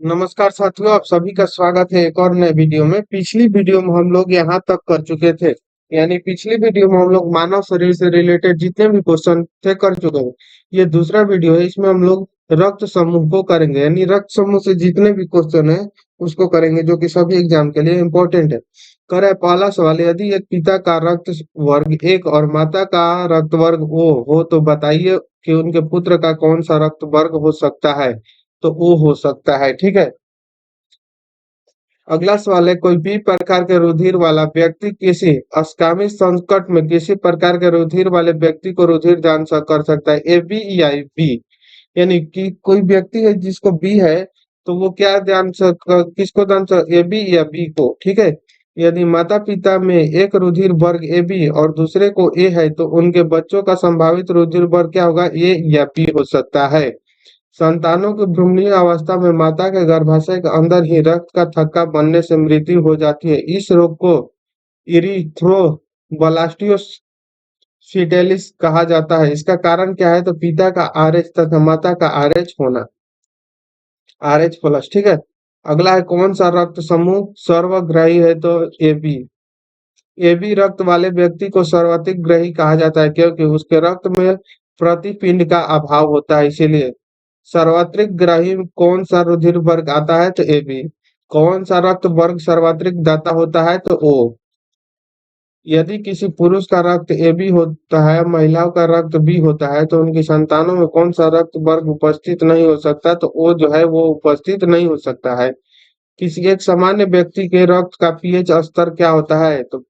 नमस्कार साथियों, आप सभी का स्वागत है एक और नए वीडियो में। पिछली वीडियो में हम लोग यहाँ तक कर चुके थे, यानी पिछली वीडियो में हम लोग मानव शरीर से रिलेटेड जितने भी क्वेश्चन थे कर चुके हैं। ये दूसरा वीडियो है, इसमें हम लोग रक्त समूह को करेंगे, यानी रक्त समूह से जितने भी क्वेश्चन है उसको करेंगे, जो कि सभी एग्जाम के लिए इम्पोर्टेंट है। कर है पहला सवाल, यदि एक पिता का रक्त वर्ग एक और माता का रक्त वर्ग ओ हो तो बताइए कि उनके पुत्र का कौन सा रक्त वर्ग हो सकता है। तो ओ हो सकता है, ठीक है। अगला सवाल है, कोई भी प्रकार के रुधिर वाला व्यक्ति किसी असकामी संकट में किसी प्रकार के रुधिर वाले व्यक्ति को रुधिर दान कर सकता है, ए बी या बी। यानी कि कोई व्यक्ति है जिसको बी है, तो वो क्या किसको ए बी या बी को, ठीक है। यदि माता पिता में एक रुधिर वर्ग ए बी और दूसरे को ए है, तो उनके बच्चों का संभावित रुधिर वर्ग क्या होगा, ए या बी हो सकता है। संतानों की भ्रूणीय अवस्था में माता के गर्भाशय के अंदर ही रक्त का थक्का बनने से मृत्यु हो जाती है। इस रोग को इरिथ्रोब्लास्टियोसिस कहा जाता है। इसका कारण क्या है, तो पिता का आरएच तथा माता का आरएच होना, आरएच प्लस, ठीक है। अगला है, कौन सा रक्त समूह सर्वग्राही है, तो ए बी। ए बी रक्त वाले व्यक्ति को सर्वाधिक ग्रही कहा जाता है, क्योंकि उसके रक्त में प्रतिपिंड का अभाव होता है, इसीलिए। सर्वाधिक ग्राही कौन सा रुधिर वर्ग आता है, तो ए बी। कौन सा रक्त वर्ग सर्वाधिक दाता होता है, तो ओ। यदि किसी पुरुष का रक्त ए बी होता है, महिलाओं का रक्त बी होता है, तो उनकी संतानों में कौन सा रक्त वर्ग उपस्थित नहीं हो सकता, तो ओ जो है वो उपस्थित नहीं हो सकता है। किसी एक सामान्य व्यक्ति के रक्त का पीएच स्तर क्या होता है, तो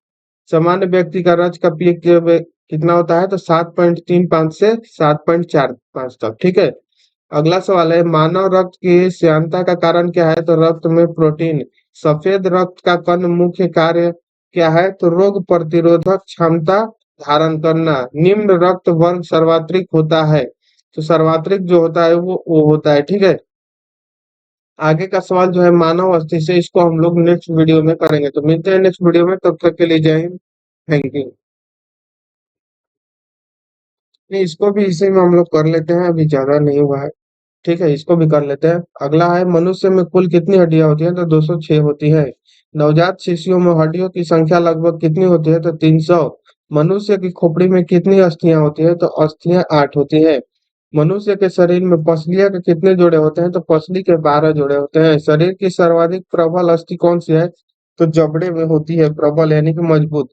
सामान्य व्यक्ति का रक्त का पीएच कितना होता है, तो 7.35 से 7.45 तक, ठीक है। अगला सवाल है, मानव रक्त की श्यानता का कारण क्या है, तो रक्त में प्रोटीन। सफेद रक्त का कण मुख्य कार्य क्या है, तो रोग प्रतिरोधक क्षमता धारण करना। निम्न रक्त वर्ग सर्वात्रिक होता है, तो सर्वात्रिक जो होता है वो होता है, ठीक है। आगे का सवाल जो है मानव अस्थि से, इसको हम लोग नेक्स्ट वीडियो में करेंगे। तो मिलते हैं नेक्स्ट वीडियो में, तब तक के लिए जय हिंद, थैंक यू। नहीं, इसको भी इसी में हम लोग कर लेते हैं, अभी ज्यादा नहीं हुआ है, ठीक है। इसको भी कर लेते हैं। अगला है, मनुष्य में कुल कितनी हड्डियां होती हैं, तो 206 होती है। नवजात शिशुओं में हड्डियों की संख्या लगभग कितनी होती है, तो 300। मनुष्य की खोपड़ी में कितनी अस्थियां होती है, तो अस्थियां 8 होती है। मनुष्य के शरीर में पसलियां के कितने जोड़े होते हैं, तो पसली के 12 जोड़े होते हैं। शरीर की सर्वाधिक प्रबल अस्थि कौन सी है, तो जबड़े में होती है प्रबल, यानी कि मजबूत।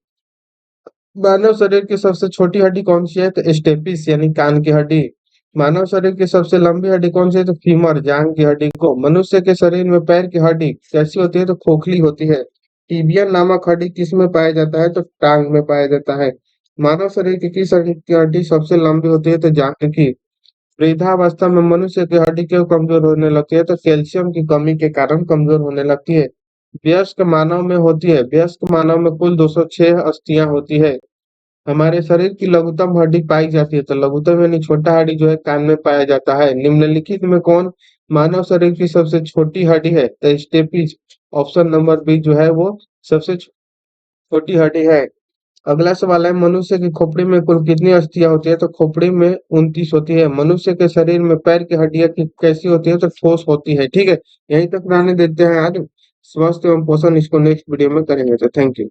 मानव शरीर की सबसे छोटी हड्डी कौन सी है, तो स्टेपिस यानी कान की हड्डी। मानव शरीर की सबसे लंबी हड्डी कौन सी है, तो फीमर जांग की हड्डी को। मनुष्य के शरीर में पैर की हड्डी कैसी होती है, तो खोखली होती है। टिबिया नामक हड्डी किस में पाया जाता है, तो टांग में पाया जाता है। मानव शरीर की किस हड्डी की हड्डी सबसे लंबी होती है, तो जांग की। वृद्धावस्था में मनुष्य की हड्डी क्यों कमजोर होने लगती है, तो कैल्शियम की कमी के कारण कमजोर होने लगती है। वयस्क मानव में होती है, वयस्क मानव में कुल 206 अस्थियां होती है। हमारे शरीर की लघुतम हड्डी पाई जाती है, तो लघुतम यानी छोटा हड्डी जो है कान में पाया जाता है। निम्नलिखित में कौन मानव शरीर की सबसे छोटी हड्डी है, तो स्टेपीज, ऑप्शन नंबर बी जो है वो सबसे छोटी हड्डी है। अगला सवाल है, मनुष्य की खोपड़ी में कुल कितनी अस्थियां होती है, तो खोपड़ी में 29 होती है। मनुष्य के शरीर में पैर की हड्डियां कैसी होती है, तो ठोस होती है, ठीक है। यहीं तक रहने देते हैं आज। स्वस्थ एवं पोषण इसको नेक्स्ट वीडियो में करेंगे, तो थैंक यू।